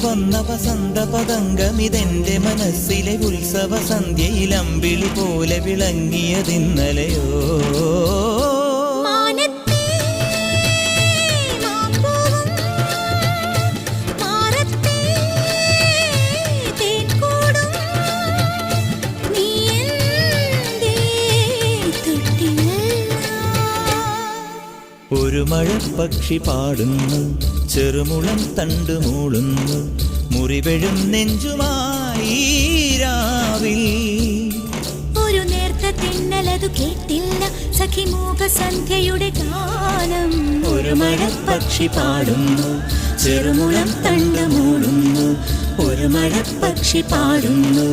വന്ന വസന്ത പതംഗമിതെന്റെ മനസ്സിലെ ഉത്സവ സന്ധ്യയിൽ അമ്പിളി പോലെ വിളങ്ങിയതിന്നലയോ. ഒരു മഴപ്പക്ഷി പാടുന്നു, ചെറുമുളം തണ്ടു മൂളുന്നു, മുറിവെഴും നെഞ്ചുമായി രാവിൽ. ഒരു നേർത്ത തിന്നലതു കേട്ടില്ല സഖി മൂകസന്ധ്യയുടെ ഗാനം. ഒരു മഴപ്പക്ഷി പാടുന്നു, ചെറുമുളം തണ്ടു മൂളുന്നു, ഒരു മഴപ്പക്ഷി പാടുന്നു.